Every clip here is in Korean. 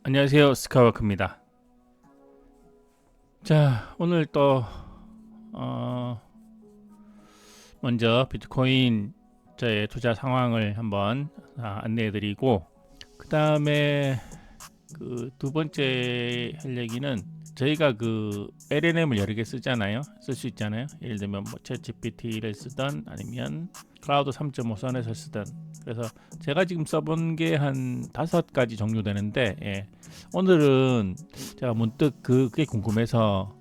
안녕하세요, 스카워크입니다. 자, 오늘 또 먼저 비트코인 저의 투자 상황을 한번 안내해드리고, 그 다음에 그 두 번째 할 얘기는, 저희가 그 LLM을 여러 개 쓰잖아요. 쓸 수 있잖아요. 예를 들면 뭐 챗GPT를 쓰던, 아니면 클라우드 3.5 선에서 쓰던. 그래서 제가 지금 써본 게 한 5가지 종류 되는데, 오늘은 제가 문득 그게 궁금해서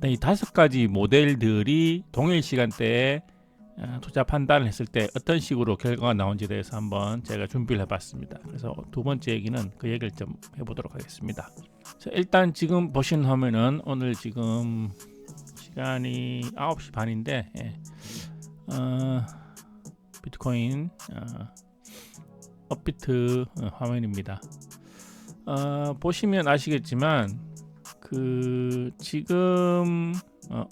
이 5가지 모델들이 동일 시간대에 투자 판단을 했을 때 어떤 식으로 결과가 나온지에 대해서 한번 제가 준비를 해봤습니다. 그래서 두 번째 얘기는 그 얘기를 좀 해보도록 하겠습니다. 자, 일단 지금 보시는 화면은 오늘 지금 시간이 9시 반인데, 비트코인 업비트 화면입니다. 보시면 아시겠지만 그 지금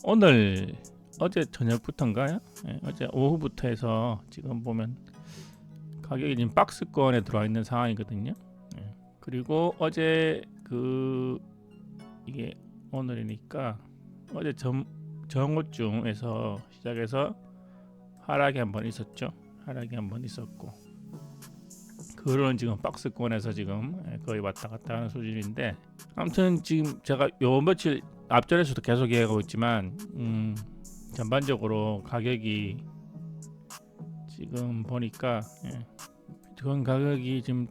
오늘 어제 저녁부터인가요? 어제 오후부터 해서 지금 보면 가격이 지금 박스권에 들어와 있는 상황이거든요. 그리고 어제 그 이게 오늘이니까 어제 정오쯤에서 시작해서 하락이 한번 있었죠. 하락이 한번 있었고, 그런 지금 박스권에서 지금 거의 왔다 갔다 하는 수준인데, 아무튼 지금 제가 요 며칠 앞전에서도 계속 얘기하고 있지만 전반적으로 가격이 지금 보니까 비트코인 가격이 지금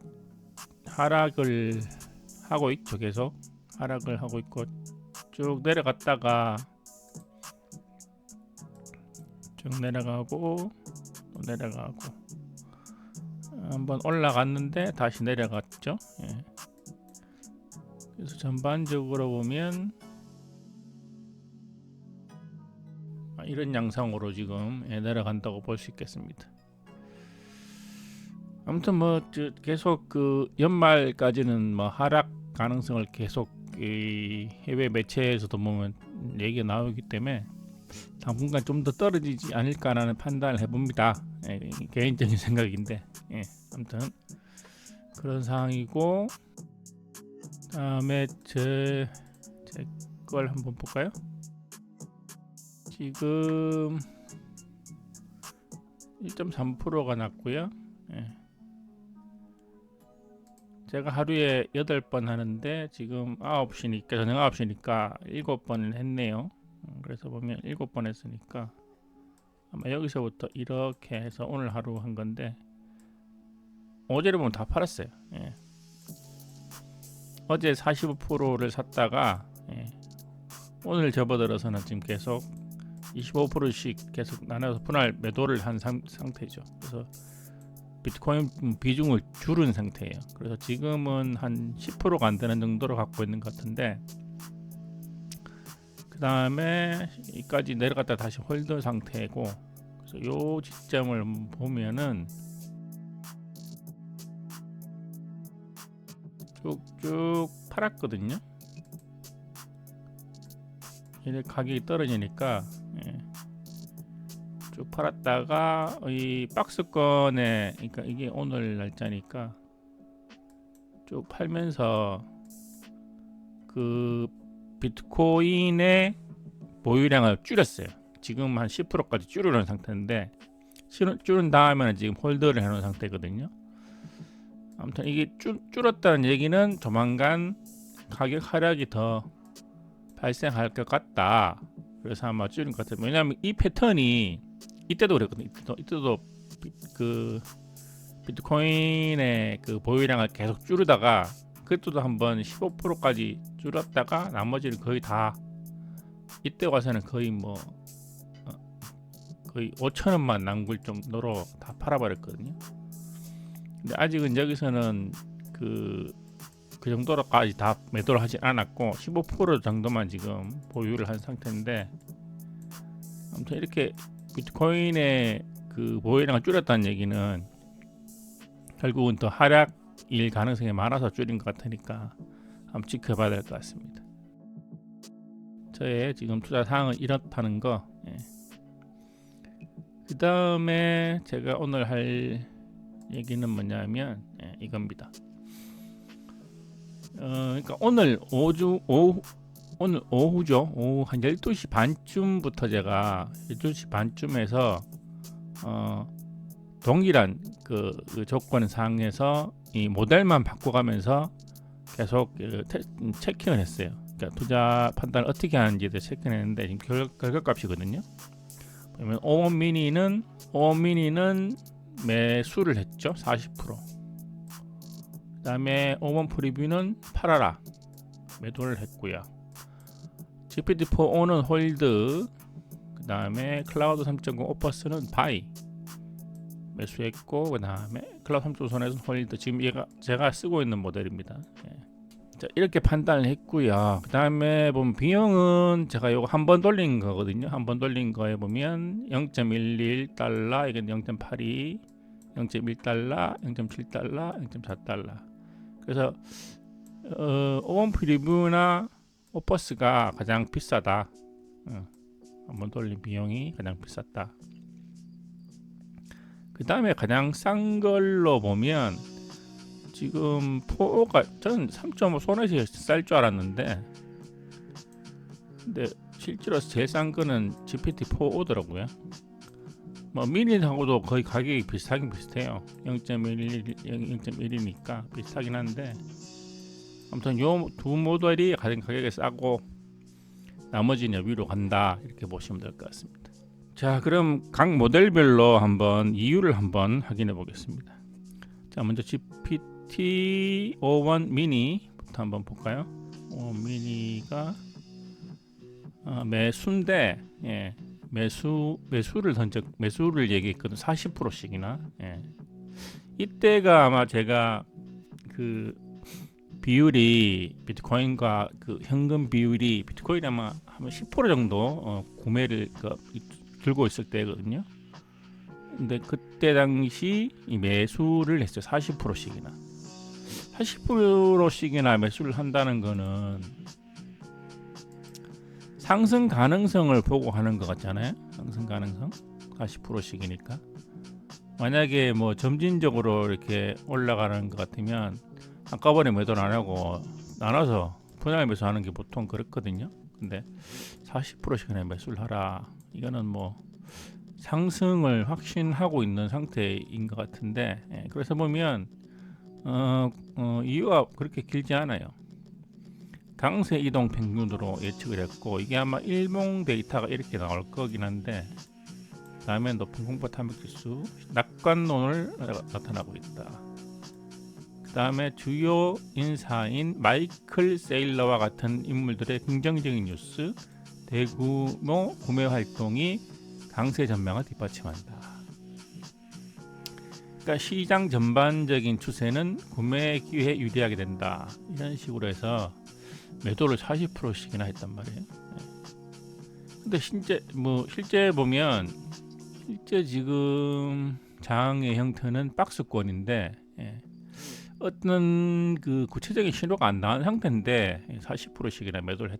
하락을 하고 있죠. 계속 하락을 하고 있고, 쭉 내려갔다가 쭉 내려가고 또 내려가고 한번 올라갔는데 다시 내려갔죠. 그래서 전반적으로 보면 이런 양상으로 지금 내려간다고 볼 수 있겠습니다. 아무튼 뭐 계속 그 연말까지는 뭐 하락 가능성을 계속 이 해외 매체에서도 보면 얘기가 나오기 때문에 당분간 좀 더 떨어지지 않을까라는 판단을 해봅니다. 개인적인 생각인데, 아무튼 그런 상황이고, 다음에 제 걸 한번 볼까요? 지금 1.3%가 났고요. 제가 하루에 8번 하는데 지금 9시니까, 저녁 9시니까 7번을 했네요. 그래서 보면 7번 했으니까 아마 여기서부터 이렇게 해서 오늘 하루 한 건데, 어제를 보면 다 팔았어요. 어제 45%를 샀다가 오늘 접어들어서는 지금 계속 25%씩 계속 나눠서 분할 매도를 한 상태죠. 그래서 비트코인 비중을 줄은 상태예요. 그래서 지금은 한 10%가 안 되는 정도로 갖고 있는 것 같은데, 그 다음에 여기까지 내려갔다 다시 홀더 상태고, 그래서 요 지점을 보면은 쭉쭉 팔았거든요. 이렇게 가격이 떨어지니까 쭉 팔았다가 이 박스권에, 그러니까 이게 오늘 날짜니까 쭉 팔면서 그 비트코인의 보유량을 줄였어요. 지금 한 10%까지 줄여놓은 상태인데, 줄은 다음에는 지금 홀더를 해놓은 상태거든요. 아무튼 이게 줄었다는 얘기는 조만간 가격 하락이 더 발생할 것 같다. 그래서 아마 줄인 것 같아요. 왜냐하면 이 패턴이 이때도 그랬거든요. 이때도 그 비트코인의 그 보유량을 계속 줄이다가 그때도 한번 15%까지 줄였다가 나머지는 거의 다, 이때 와서는 거의 뭐 거의 5천 원만 남길 정도로 다 팔아버렸거든요. 근데 아직은 여기서는 그 정도로까지 다 매도를 하지 않았고 15% 정도만 지금 보유를 한 상태인데, 아무튼 이렇게 비트코인의 그 보유량을 줄였다는 얘기는 결국은 더 하락일 가능성이 많아서 줄인 것 같으니까 한번 지켜봐야 될 것 같습니다. 저의 지금 투자 사항은 이렇다는 거. 그 다음에 제가 오늘 할 얘기는 뭐냐면 이겁니다. 그러니까 오늘 오후죠. 오후 한 12시 반쯤부터 제가 12시 반쯤에서 동일한 그 조건 상에서 이 모델만 바꿔가면서 계속 체킹을 했어요. 그러니까 투자 판단을 어떻게 하는지에 대해 체킹을 했는데 지금 결과값이거든요. 그러면 오원 미니는 매수를 했죠. 40%. 그다음에 오원 프리뷰는 팔아라 매도를 했고요. GPT-4O는 홀드, 그다음에 클라우드 3.0 오퍼스는 바이 매수했고, 그다음에 클라우드 3.0에서는 홀드. 지금 제가 쓰고 있는 모델입니다. 자, 이렇게 판단을 했고요. 그다음에 보면 비용은 제가 이거 한 번 돌린 거거든요. 한 번 돌린 거에 보면 0.11달러, 이건 0.82, 0.1달러, 0.7달러, 0.4달러. 그래서 오원 프리뷰나 오퍼스가 가장 비싸다. 한번 돌린 비용이 가장 비쌌다. 그 다음에 가장 싼 걸로 보면 지금 4가 저는 3.5 손에서 쌀 줄 알았는데, 근데 실제로 제일 싼 거는 GPT-4O더라고요. 뭐 미니하고도 거의 가격이 비슷하긴 비슷해요. 0.1이니까 비슷하긴 한데, 아무튼 요 두 모델이 가장 가격이 싸고 나머지는 위로 간다, 이렇게 보시면 될 것 같습니다. 자, 그럼 각 모델별로 한번 이유를 한번 확인해 보겠습니다. 자, 먼저 GPT-O1 미니부터 한번 볼까요? 미니가 매수인데, 매수를 얘기했거든. 40%씩이나. 이때가 아마 제가 그 비율이 비트코인과 그 현금 비율이 비트코인이 아마 한 10% 정도 구매를 들고 있을 때거든요. 근데 그때 당시 이 매수를 했어요. 40%씩이나 매수를 한다는 거는 상승 가능성을 보고 하는 것 같잖아요. 상승 가능성 40%씩이니까 만약에 뭐 점진적으로 이렇게 올라가는 것 같으면 한꺼번에 매도를 안 하고 나눠서 분할 매수하는 게 보통 그렇거든요. 근데 40%씩이나 매수를 하라, 이거는 뭐 상승을 확신하고 있는 상태인 것 같은데, 그래서 보면 이유가 그렇게 길지 않아요. 강세 이동 평균으로 예측을 했고, 이게 아마 일봉 데이터가 이렇게 나올 거긴 한데, 다음에 높은 공포 탐욕 지수 낙관론을 나타나고 있다. 그 다음에 주요 인사인 마이클 세일러와 같은 인물들의 긍정적인 뉴스, 대규모 구매 활동이 강세 전망을 뒷받침한다. 그러니까 시장 전반적인 추세는 구매 기회에 유리하게 된다, 이런 식으로 해서 매도를 40%씩이나 했단 말이에요. 근데 실제 보면 실제 지금 장의 형태는 박스권인데, 어떤 그 구체적인 신호가 안 나온 상태인데 40%씩이나 매수를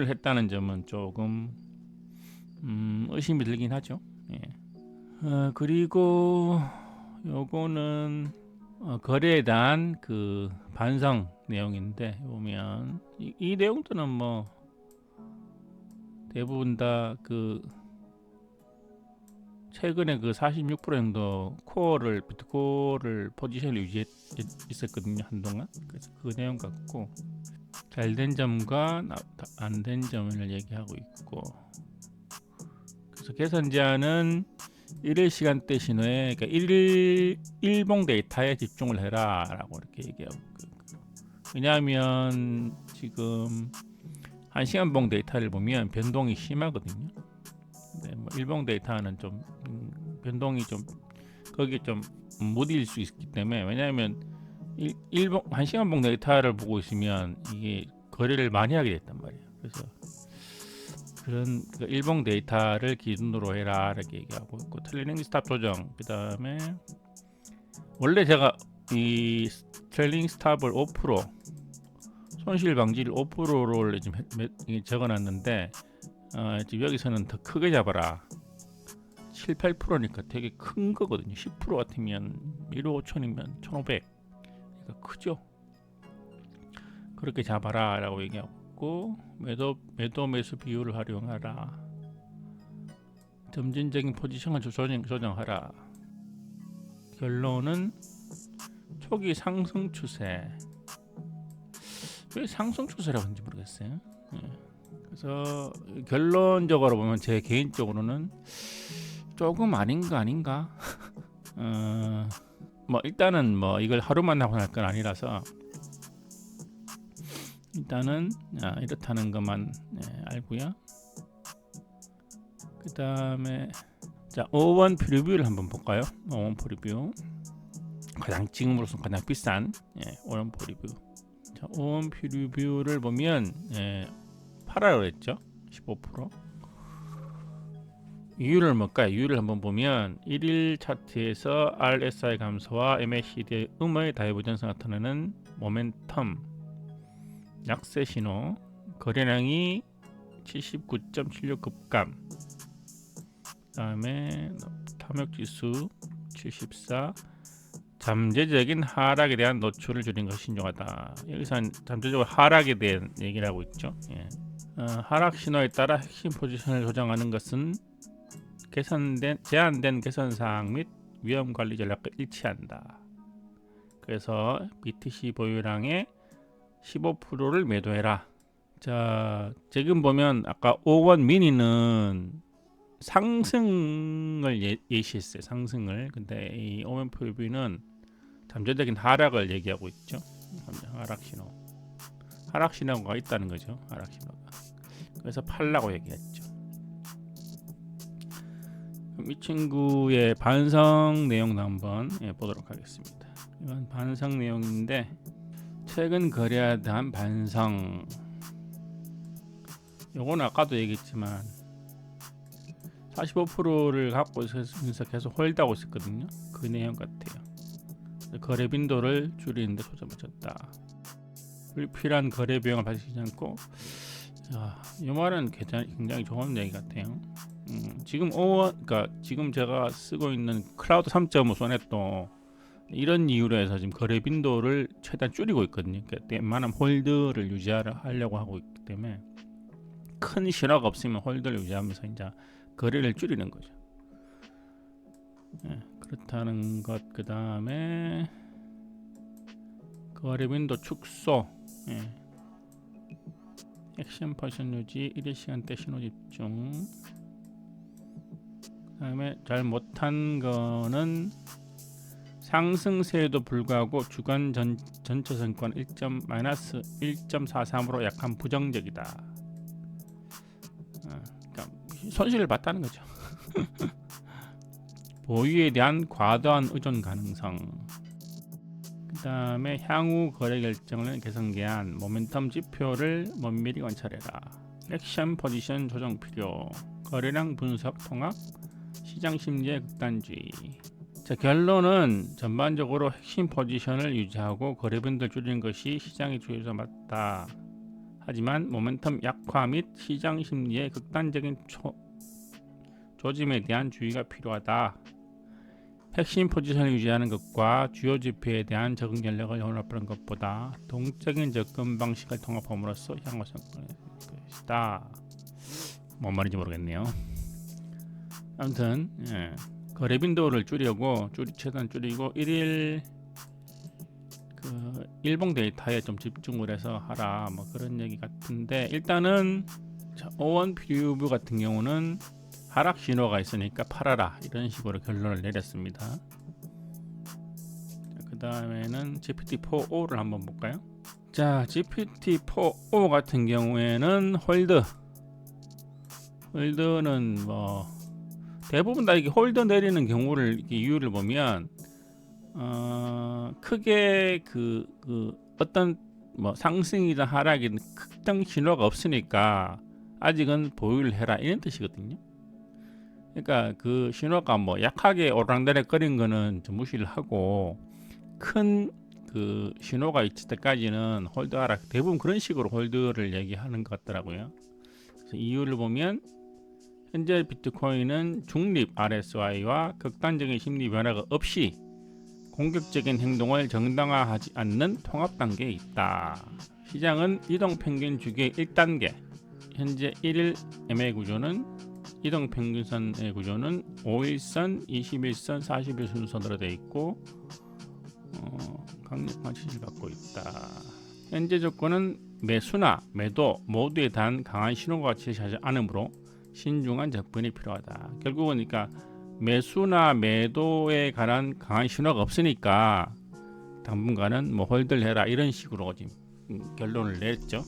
했다는 점은 조금 의심이 들긴 하죠. 그리고 요거는 거래에 대한 그 반성 내용인데, 보면 이 내용들은 뭐 대부분 다 그 최근에 그 46% 정도 비트코어를 포지션을 유지했었거든요, 한동안. 그래서 그 내용 같고, 잘된 점과 안 된 점을 얘기하고 있고, 그래서 개선 제한은 1일 시간대 신호에, 그러니까 일봉 데이터에 집중을 해라라고 이렇게 얘기하고 있고, 왜냐하면 지금 1시간봉 데이터를 보면 변동이 심하거든요. 뭐 일봉 데이터는 좀 변동이 좀 거기 좀 무딜 수 있기 때문에, 왜냐하면 1시간봉 데이터를 보고 있으면 이게 거래를 많이 하게 됐단 말이에요. 그래서 그런 일봉 데이터를 기준으로 해라, 이렇게 얘기하고 있고, 트레일링 스탑 조정, 그 다음에 원래 제가 이 트레일링 스탑을 5%, 손실 방지를 5%를 지금 적어놨는데, 지금 여기서는 더 크게 잡아라. 7, 8%니까 되게 큰 거거든요. 10% 같으면 1억 5천이면 1,500. 그러니까 크죠. 그렇게 잡아라 라고 얘기하고, 매도 매수 비율을 활용하라, 점진적인 포지션을 조정하라. 결론은 초기 상승 추세. 왜 상승 추세라고 하는지 모르겠어요. 그래서 결론적으로 보면 제 개인적으로는 조금 아닌가. 뭐 일단은 뭐 이걸 하루만 하고 날 건 아니라서 일단은 이렇다는 것만 알고요. 그 다음에 자, 5원 프리뷰를 한번 볼까요? 5원 프리뷰, 지금으로서 가장 비싼 5원 프리뷰. 자, 5원 프리뷰를 보면 8화로 했죠. 15%. 이유를 뭘까요? 이유를 한번 보면 1일 차트에서 RSI 감소와 MACD의 다이버전스 나타내는 모멘텀 약세 신호, 거래량이 79.76 급감, 그다음에 탐욕지수 74, 잠재적인 하락에 대한 노출을 줄인 것이 신중하다. 여기서 잠재적으로 하락에 대한 얘기를 하고 있죠. 하락 신호에 따라 핵심 포지션을 조정하는 것은 제한된 개선 사항 및 위험 관리 전략과 일치한다. 그래서 BTC 보유량의 15%를 매도해라. 자, 지금 보면 아까 5원 미니는 상승을 예시했어요. 상승을. 근데 이 5원 프리뷰는 잠재적인 하락을 얘기하고 있죠. 하락 신호가 있다는 거죠. 하락 신호가. 그래서 팔라고 얘기했죠. 그럼 이 친구의 반성 내용도 한번 보도록 하겠습니다. 이건 반성 내용인데, 최근 거래에 대한 반성. 요거는 아까도 얘기했지만 45%를 갖고 있어서 계속 홀드하고 있었거든요. 그 내용 같아요. 거래 빈도를 줄이는 데 초점을 줬다. 불필요한 거래 비용을 발생하지 않고. 이 말은 굉장히 좋은 얘기 같아요. 지금 그러니까 지금 제가 쓰고 있는 클라우드 3.5 소넷도 이런 이유로 해서 지금 거래 빈도를 최대한 줄이고 있거든요. 그러니까 웬만하면 홀드를 유지하려고 하고 있기 때문에 큰 신호가 없으면 홀드를 유지하면서 이제 거래를 줄이는 거죠. 그렇다는 것. 그 다음에 거래 빈도 축소, 액션 포지션 유지, 1일 시간대 신호 집중. 그 다음에 잘 못한 거는 상승세에도 불구하고 주간 전체 성권 마이너스 1.43으로 약간 부정적이다. 그러니까 손실을 봤다는 거죠. 보유에 대한 과도한 의존 가능성. 그 다음에 향후 거래 결정을 개선계한 모멘텀 지표를 면밀히 관찰해라. 액션 포지션 조정 필요. 거래량 분석 통합. 시장 심리의 극단주의. 자, 결론은 전반적으로 핵심 포지션을 유지하고 거래 빈도를 줄이는 것이 시장의 주요자 맞다. 하지만 모멘텀 약화 및 시장 심리의 극단적인 조짐에 대한 주의가 필요하다. 핵심 포지션을 유지하는 것과 주요 지표에 대한 적응 전략을 혼합하는 것보다 동적인 접근 방식을 통합함으로써 향후성을 것이다. 뭔 말인지 모르겠네요. 아무튼 거래 빈도를 최대한 줄이고 1일 일봉 데이터에 좀 집중을 해서 하라, 뭐 그런 얘기 같은데, 일단은 5원 프리뷰 같은 경우는 하락 신호가 있으니까 팔아라, 이런 식으로 결론을 내렸습니다. 그 다음에는 GPT-4O를 한번 볼까요? 자, GPT-4O 같은 경우에는 홀드는 뭐 대부분 다 이게 홀드 내리는 경우를 이유를 보면 크게 어떤 뭐 상승이든 하락이든 특정 신호가 없으니까 아직은 보유를 해라, 이런 뜻이거든요. 그러니까 그 신호가 뭐 약하게 오르락내리락거리는 거는 좀 무시를 하고, 큰 그 신호가 있을 때까지는 홀드하라, 대부분 그런 식으로 홀드를 얘기하는 것 같더라고요. 그래서 이유를 보면 현재 비트코인은 중립 RSI와 극단적인 심리 변화가 없이 공격적인 행동을 정당화하지 않는 통합 단계에 있다. 시장은 이동 평균 주기의 1단계. 현재 1일 MA 구조는 이동 평균선의 구조는 5일선, 21선, 40일 순서대로 되어 있고 강력한 지지를 받고 있다. 현재 조건은 매수나 매도 모두에 대한 강한 신호가 제시하지 않으므로 신중한 접근이 필요하다. 결국은 그러니까 매수나 매도에 관한 강한 신호가 없으니까 당분간은 뭐 홀드를 해라 이런 식으로 지금 결론을 냈죠.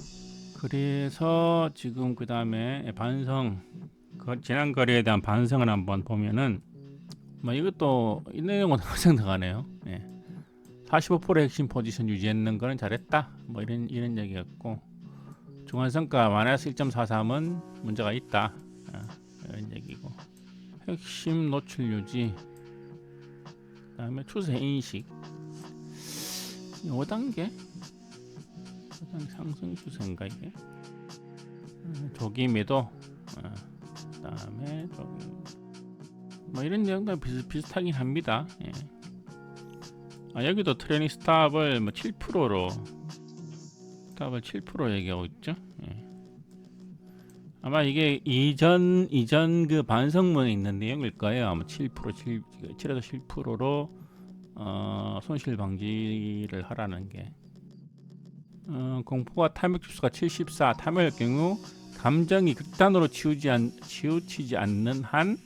그래서 지금 그 다음에 반성, 지난 거래에 대한 반성을 한번 보면은 뭐 이것도 이 내용은 항상 나가네요. 45% 핵심 포지션 유지했는 거는 잘했다. 뭐 이런 얘기 같고 중간성가 마이너스 1.43은 문제가 있다. 이런 얘기고 핵심 노출 유지, 그다음에 추세 인식 5단계 상승 추세인가 이게 조기 매도 그다음에 조기 뭐 이런 내용도 비슷하긴 합니다. 여기도 트레이닝 스탑을 뭐 7%로 스탑을 7% 얘기하고 있죠. 아마 이게 이전 그 반성문에 있는 내용일 거예요. 아마 7에서 7%로 손실 방지를 하라는 게 공포와 탐욕 지수가 74, 탐욕의 경우 감정이 극단으로 치우치지 않는 한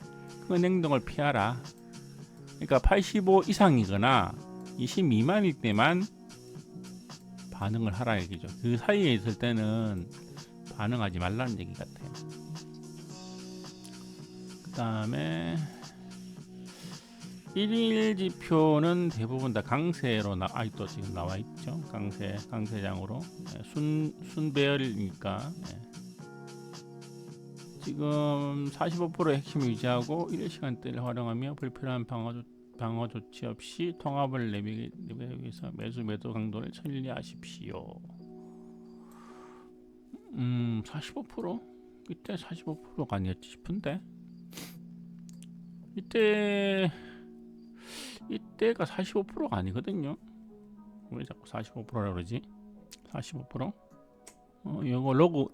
큰 행동을 피하라. 그러니까 85 이상이거나 20 미만일 때만 반응을 하라 얘기죠. 그 사이에 있을 때는 반응하지 말라는 얘기 같아요. 그 다음에 1일 지표는 대부분 다 강세로 아직도 지금 나와 있죠. 강세장으로 순배열이니까 지금 45% 핵심 유지하고 1일 시간대를 활용하며 불필요한 방어 조치 없이 통합을 내비기 위해서 매도 강도를 천리하십시오. 45%? 이때 45%가 아니었지 싶은데 이때가 45%가 아니거든요. 왜 자꾸 45%라 그러지? 45%? 이거 로그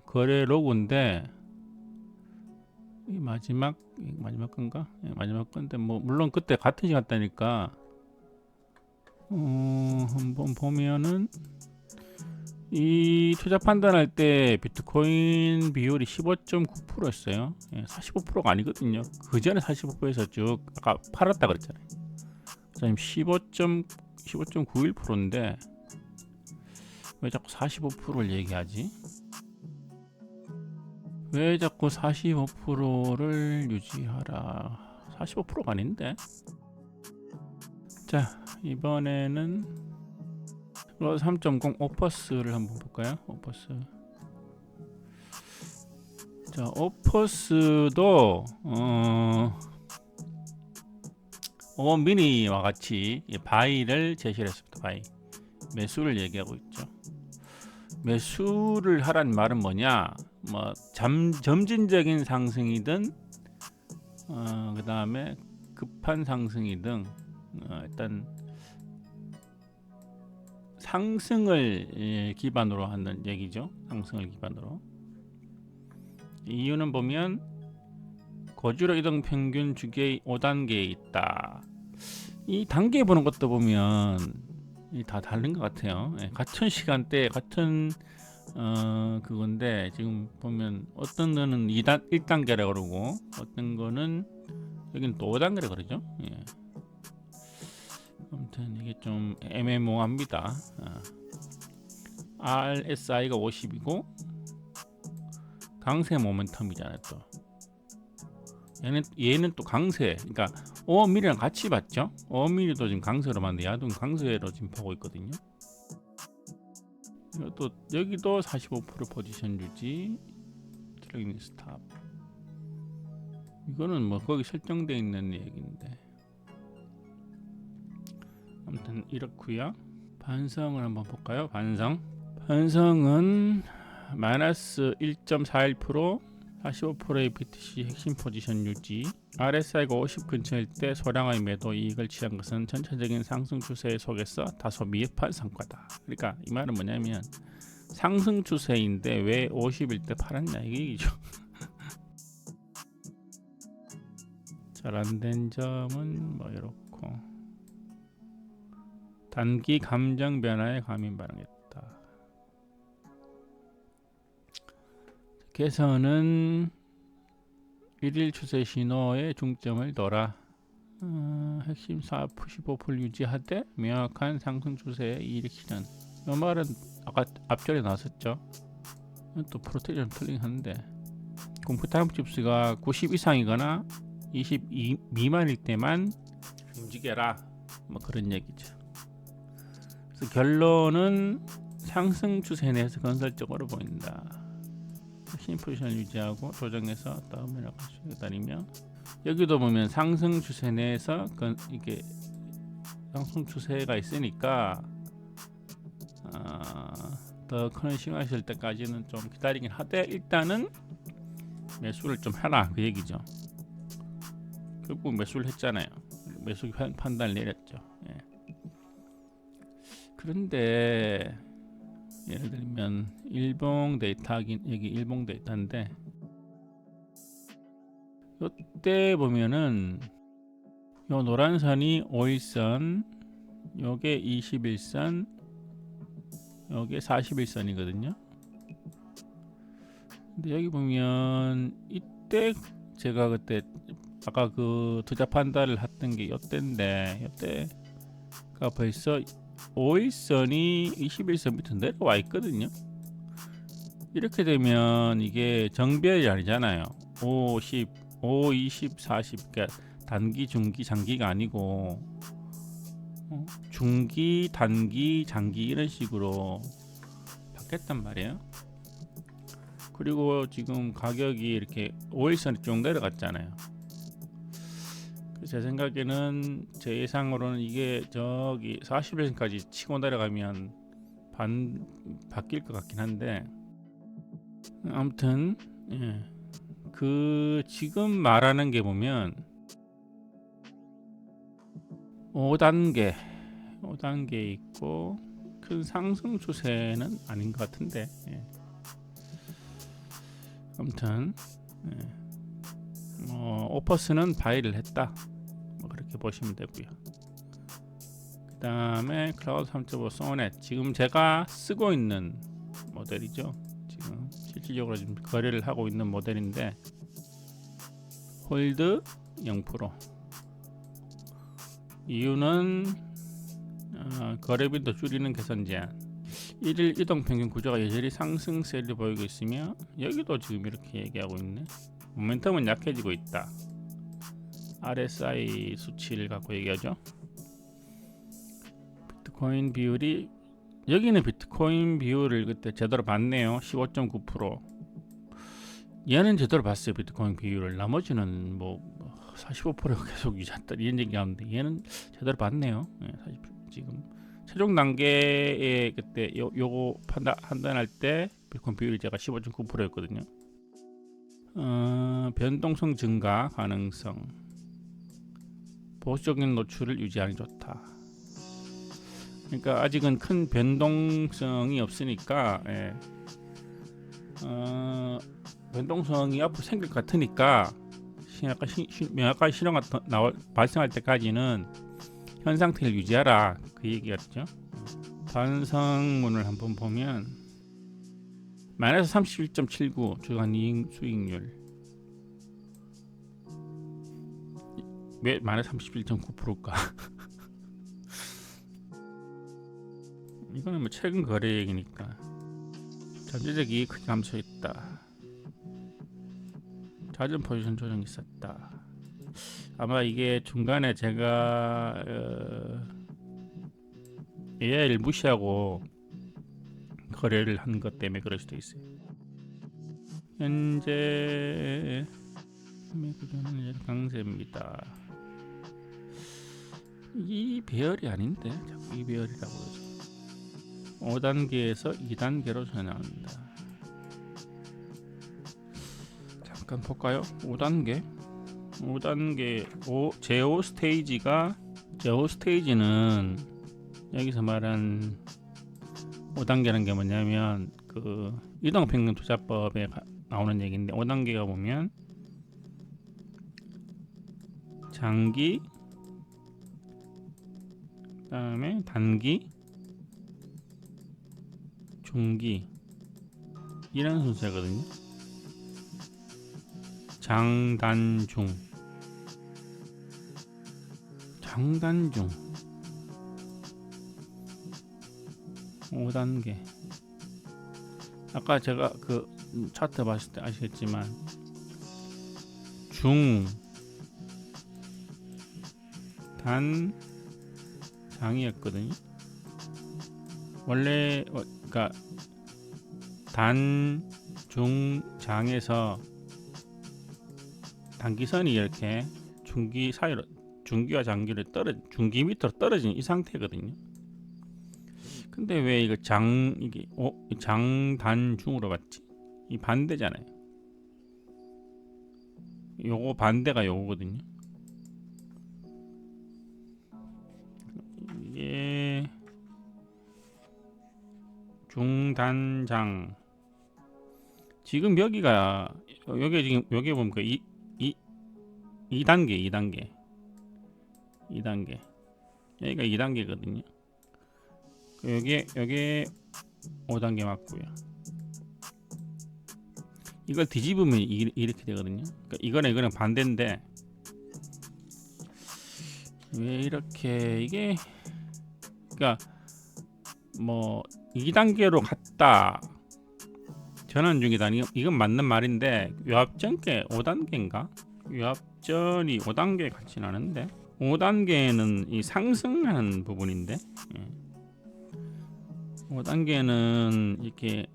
거래 로그인데 이 마지막 건가? 마지막 건데 뭐 물론 그때 같은 시간 대니까 한번 보면은 이 투자 판단할 때 비트코인 비율이 15.9%였어요. 45%가 아니거든요. 그 전에 45%에서 쭉 아까 팔았다 그랬잖아요. 지금 15.91%인데 왜 자꾸 45%를 얘기하지? 왜 자꾸 45%를 유지하라? 45%가 아닌데. 자, 이번에는 3.0 오퍼스를 한번 볼까요? 오퍼스. 자, 오퍼스도 5원 미니와 같이 바이를 제시를 했습니다. 바이. 매수를 얘기하고 있죠. 매수를 하란 말은 뭐냐? 뭐 점진적인 상승이든 그 다음에 급한 상승이든 일단 상승을 기반으로 하는 얘기죠. 상승을 기반으로. 이유는 보면 고주로 이동 평균 주기의 5단계에 있다. 이 단계 보는 것도 보면 다 다른 것 같아요. 같은 시간대 같은 그건데 지금 보면 어떤 거는 1단계라고 그러고 어떤 거는 여기는 또 5단계라고 그러죠. 아무튼 이게 좀 애매모호합니다. RSI가 50이고 강세 모멘텀이잖아요. 또 얘는 또 강세. 그러니까 5mm랑 같이 봤죠. 5mm도 지금 강세로 봤는데 야동 강세로 지금 보고 있거든요. 또 여기도 45% 포지션 유지, 트레이닝 스탑. 이거는 뭐 거기 설정되어 있는 얘기인데. 아무튼 이렇고요. 반성을 한번 볼까요? 반성은 마이너스 1.41%, 45%의 BTC 핵심 포지션 유지. RSI가 50 근처일 때 소량의 매도 이익을 취한 것은 전체적인 상승 추세 속에서 다소 미흡한 성과다. 그러니까 이 말은 뭐냐면 상승 추세인데 왜 50일 때 팔았냐 이게 얘기죠. 잘 안 된 점은 뭐 이렇고, 단기 감정 변화에 감인 반응했다. 개선은 1일 추세 신호에 중점을 둬라. 핵심 45% 유지하되 명확한 상승 추세에 일으키는. 이 말은 아까 앞절에 나왔었죠. 또 프로테이션 틀링하는데 공포 타임 집수가 90 이상이거나 22 미만일 때만 움직여라. 뭐 그런 얘기죠. 그래서 결론은 상승 추세 내에서 건설적으로 보인다. 핵심 포지션 유지하고 조정해서 다음에 기다리며, 여기도 보면 상승 추세 내에서 이게 상승 추세가 있으니까 더 큰 시간이 있을 때까지는 좀 기다리긴 하되 일단은 매수를 좀 해라 그 얘기죠. 결국 매수를 했잖아요. 매수 판단을 내렸죠. 예. 그런데 예를 들면 일봉 데이터긴, 여기 일봉 데이터인데 이때 보면은 요 노란 선이 5일선, 요게 21선, 요게 41선이거든요. 근데 여기 보면 이때 제가 그때 아까 그 투자 판단을 했던 게 이때인데, 이때가 벌써 5일선이 21선 밑으로 내려와 있거든요. 이렇게 되면 이게 정배열이 아니잖아요. 5, 10, 5, 20, 40. 그러니까 단기, 중기, 장기가 아니고 중기, 단기, 장기 이런 식으로 바뀌었단 말이에요. 그리고 지금 가격이 이렇게 5일선이 쭉 내려갔잖아요. 제 생각에는, 제 예상으로는 이게 저기 40일선까지 치고 내려가면 바뀔 것 같긴 한데, 아무튼 예. 그 지금 말하는 게 보면 5단계 있고 큰 상승 추세는 아닌 것 같은데, 예. 아무튼 오퍼스는 바이를 했다. 뭐 그렇게 보시면 되고요. 그 다음에 클라우드 3.5 소넷, 지금 제가 쓰고 있는 모델이죠. 지금 실질적으로 지금 거래를 하고 있는 모델인데, 홀드 0%. 이유는 거래빈도 줄이는 개선 제한. 1일 이동 평균 구조가 여전히 상승세를 보이고 있으며, 여기도 지금 이렇게 얘기하고 있네. 모멘텀은 약해지고 있다. RSI 수치를 갖고 얘기하죠. 비트코인 비율이, 여기는 비트코인 비율을 그때 제대로 봤네요. 15.9%. 얘는 제대로 봤어요. 비트코인 비율을. 나머지는 뭐 45%가 계속 유지했다 이런 얘기하는데, 얘는 제대로 봤네요. 사실 지금 최종 단계에 그때 요거 판단할 때 비트코인 비율이 제가 15.9%였거든요. 변동성 증가 가능성, 보수적인 노출을 유지하는 좋다. 그러니까 아직은 큰 변동성이 없으니까, 예. 변동성이 앞으로 생길 것 같으니까 명확한 신호가 발생할 때까지는 현 상태를 유지하라 그 얘기였죠. 반성문을 한번 보면 마이너스 31.79 주간 이익 수익률, 왜 마이너스 31.9%일까? 이거는 뭐 최근 거래 얘기니까. 전체적 이익 크게 감소했다. 잦은 포지션 조정이 있었다. 아마 이게 중간에 제가 AI를 무시하고 거래를 한 것 때문에 그럴 수도 있어요. 현재 구조는 강세입니다. 이 배열이 아닌데 자꾸 이 배열이라고 그러죠. 5단계에서 2단계로 전환한다. 잠깐 볼까요? 5단계 제호 스테이지가 제호 스테이지는 여기서 말한 5단계라는 게 뭐냐면 그 이동평균 투자법에 나오는 얘기인데 5단계가 보면 장기, 그다음에 단기, 중기 이런 순서거든요. 장단중 5단계. 아까 제가 그 차트 봤을 때 아시겠지만 중, 단, 장이었거든요. 원래 그러니까 단, 중, 장에서 단기선이 이렇게 중기 사이로 중기와 장기를 중기 밑으로 떨어진 이 상태거든요. 근데 왜 이거 이게 장단중으로 봤지? 이 반대잖아요. 요거 반대가 요거거든요. 이게 중단장. 지금 여기가 여기 지금 여기 보니까 2단계 여기가 2단계거든요. 여기에 5단계 맞고요. 이걸 뒤집으면 이렇게 되거든요. 그러니까 이거는 반대인데 왜 이렇게 이게 그러니까 뭐 2단계로 갔다 전환 중이다. 이건 맞는 말인데 요합전께 5단계인가? 요합전이 5단계 같진 않은데 5단계는 이 상승하는 부분인데 5단계는 이렇게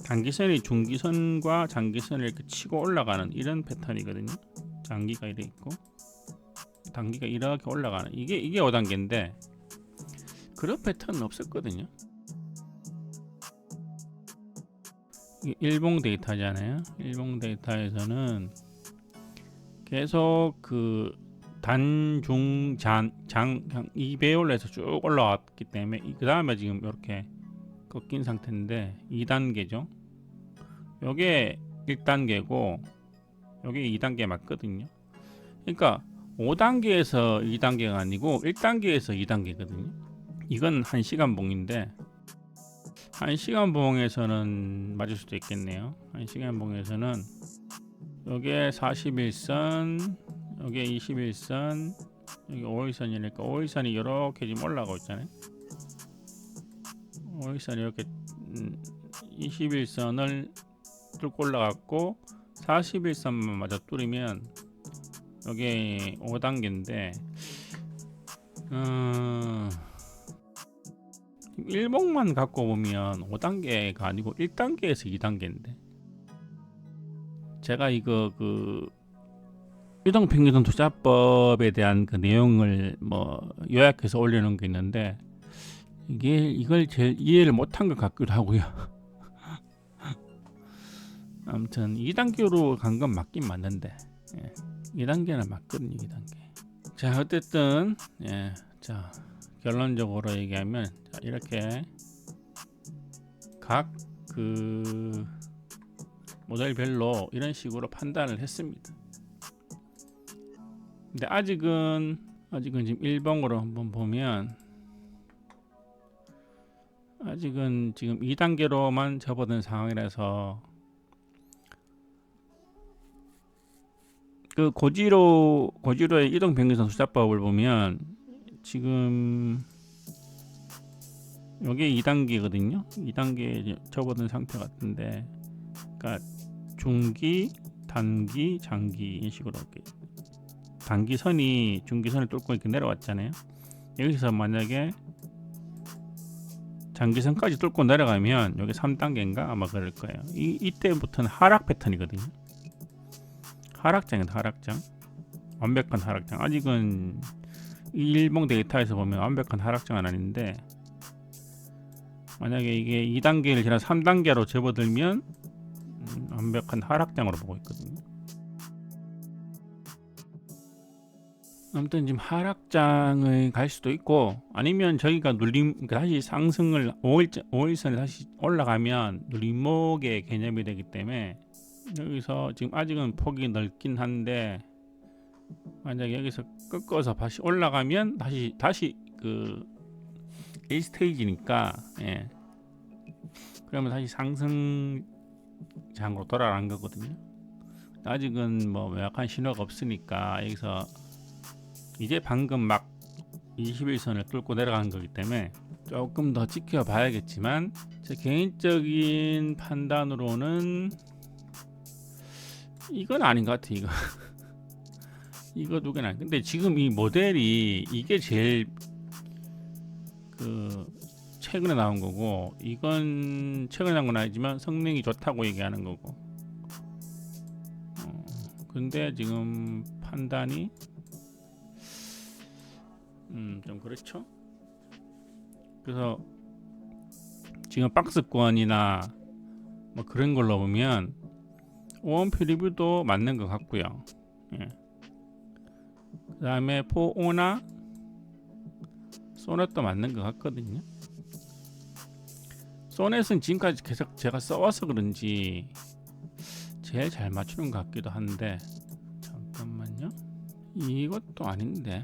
단기선이 중기선과 장기선을 이렇게 치고 올라가는 이런 패턴이거든요. 장기가 이렇게 있고 단기가 이렇게 올라가는 이게 5단계인데 그런 패턴은 없었거든요. 이게 일봉 데이터잖아요. 일봉 데이터에서는 계속 그 단, 중, 장 이 배열에서 쭉 올라왔기 때문에 그 다음에 지금 이렇게 꺾인 상태인데 2단계죠. 요게 1단계고 요게 2단계 맞거든요. 그러니까 5단계에서 2단계가 아니고 1단계에서 2단계거든요. 이건 1시간 봉인데 1시간 봉에서는 맞을 수도 있겠네요. 1시간 봉에서는 요게 41선, 요게 21선, 여기 5일선이니까 5일선이 이렇게 지금 올라가고 있잖아요. 5일선이 이렇게 21선을 뚫고 올라갔고 41선만 맞아 뚫으면 여기 5단계인데 일봉만 갖고 보면 5단계가 아니고 1단계에서 2단계인데 제가 이거 그 이동평균 투자법에 대한 그 내용을 뭐 요약해서 올려놓은 게 있는데 이걸 제일 이해를 못한 것 같기도 하고요. 아무튼 2단계로 간 건 맞긴 맞는데 2단계는 맞거든요. 2단계. 자 어쨌든 자 결론적으로 얘기하면 자, 이렇게 각 그 모델별로 이런 식으로 판단을 했습니다. 근데 아직은 지금 일봉으로 한번 보면 아직은 지금 2단계로만 접어든 상황이라서 그 고지로의 이동평균선 투자법을 보면 지금 이게 2단계거든요. 2단계에 접어든 상태 같은데, 그러니까 중기, 단기, 장기 이런 식으로 이렇게 단기선이 중기선을 뚫고 이렇게 내려왔잖아요. 여기서 만약에 장기선까지 뚫고 내려가면 여기 3단계인가 아마 그럴 거예요. 이때부터는 하락 패턴이거든요. 하락장이다. 하락장. 완벽한 하락장. 아직은 일봉 데이터에서 보면 완벽한 하락장은 아닌데 만약에 이게 2단계를 지나 3단계로 접어들면 완벽한 하락장으로 보고 있거든요. 아무튼 지금 하락장을 갈 수도 있고, 아니면 저희가 다시 상승을 5일선에 다시 올라가면 눌림목의 개념이 되기 때문에, 여기서 지금 아직은 폭이 넓긴 한데, 만약에 여기서 꺾어서 다시 올라가면 다시 그 A 스테이지니까, 예. 그러면 다시 상승장으로 돌아간 거거든요. 아직은 뭐 명확한 신호가 없으니까, 여기서 이제 방금 막 21선을 뚫고 내려간 거기 때문에 조금 더 지켜봐야겠지만, 제 개인적인 판단으로는 이건 아닌 것 같아. 이거 두 개는 아니. 근데 지금 이 모델이 이게 제일 그 최근에 나온 거고, 이건 최근에 나온 건 아니지만 성능이 좋다고 얘기하는 거고. 근데 지금 판단이 좀 그렇죠. 그래서 지금 박스권이나 뭐 그런 걸로 보면 오원표 리뷰도 맞는 것 같고요. 예. 그 다음에 포오나 소넷도 맞는 것 같거든요. 소넷은 지금까지 계속 제가 써와서 그런지 제일 잘 맞추는 것 같기도 한데, 잠깐만요. 이것도 아닌데,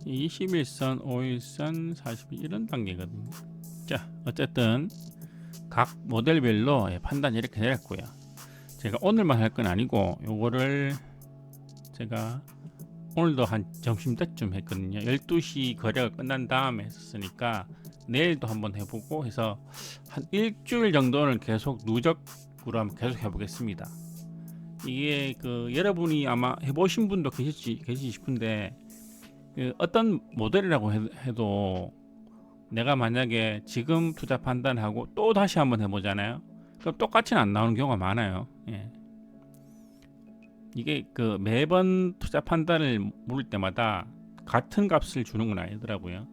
21선, 5일선, 40일 이런 단계거든요. 자, 어쨌든 각 모델별로 판단이 이렇게 내렸고요. 제가 오늘만 할 건 아니고, 요거를 제가 오늘도 한 점심때쯤 했거든요. 12시 거래가 끝난 다음에 했었으니까 내일도 한번 해보고 해서 한 일주일 정도는 계속 누적으로 한번 계속 해보겠습니다. 이게 그 여러분이 아마 해보신 분도 계시지 싶은데, 그 어떤 모델이라고 해도 내가 만약에 지금 투자 판단하고 또 다시 한번 해보잖아요. 그럼 똑같이는 안 나오는 경우가 많아요. 예. 이게 그 매번 투자 판단을 물을 때마다 같은 값을 주는 건 아니더라고요.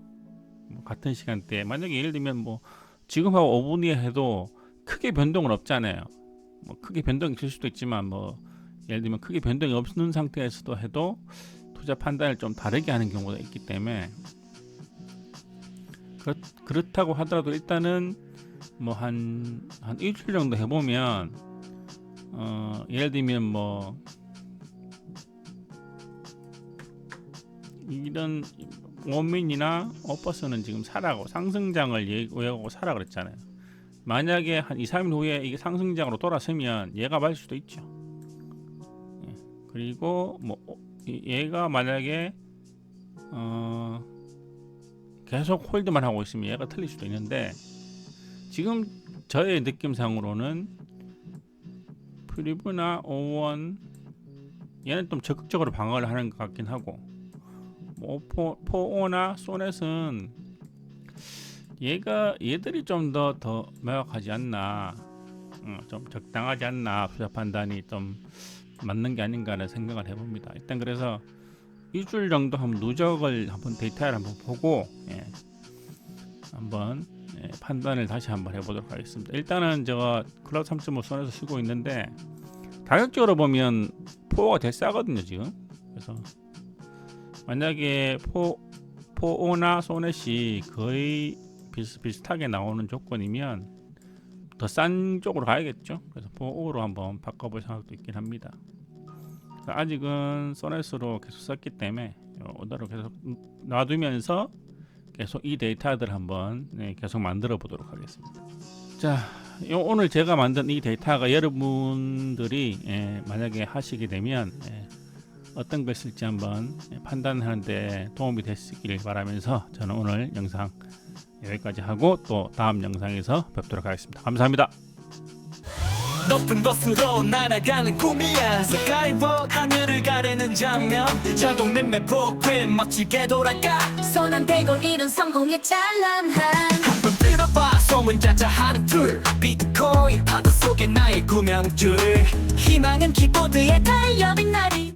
같은 시간대에 만약에 예를 들면 뭐 지금하고 5분 뒤에 해도 크게 변동은 없잖아요. 뭐 크게 변동이 있을 수도 있지만, 뭐 예를 들면 크게 변동이 없는 상태에서도 해도 투자 판단을 좀 다르게 하는 경우가 있기 때문에, 그렇다고 하더라도 일단은 뭐 한 일주일 정도 해보면, 예를 들면 뭐 이런 원민이나 오퍼스는 지금 사라고 상승장을 예고하고 사라 그랬잖아요. 만약에 한 2-3일 후에 이게 상승장으로 돌아서면 얘가 맞을 수도 있죠. 예. 그리고 뭐 얘가 만약에 계속 홀드만 하고 있으면 얘가 틀릴 수도 있는데, 지금 저의 느낌상으로는 프리브나 오원 얘는 좀 적극적으로 방어를 하는 것 같긴 하고, 뭐 포오나 소넷은 얘들이 좀 더 매력하지 않나, 좀 적당하지 않나, 투자 판단이 좀 맞는 게 아닌가라는 생각을 해봅니다. 일단 그래서 일주일 정도 한번 누적을 한번 데이터를 한번 보고, 예, 한번 판단을 다시 한번 해보도록 하겠습니다. 일단은 제가 클라우드 3.5 손에서 쓰고 있는데 가격적으로 보면 포오가 제일 싸거든요 지금. 그래서 만약에 포오나 소넷이 거의 비슷하게 나오는 조건이면 더 싼 쪽으로 가야겠죠. 그래서 포오로 한번 바꿔볼 생각도 있긴 합니다. 아직은 소넷으로 계속 썼기 때문에 오더로 계속 놔두면서 계속 이 데이터들 한번 계속 만들어 보도록 하겠습니다. 자, 오늘 제가 만든 이 데이터가 여러분들이 만약에 하시게 되면 어떤 걸 쓸지 한번 판단하는데 도움이 됐기를 바라면서 저는 오늘 영상 여기까지 하고 또 다음 영상에서 뵙도록 하겠습니다. 감사합니다. 높은 곳으로 날아가는 꿈이야. 스카이워크 하늘을 가르는 장면, 자동 림의 폭풍 멋지게 돌아가. 손 안 대고 이룬 성공의 찬란한 한번 들어봐 소문 자자하는 툴. 비트코인 파도 속에 나의 구명줄. 희망은 키보드에 달려 빛나리.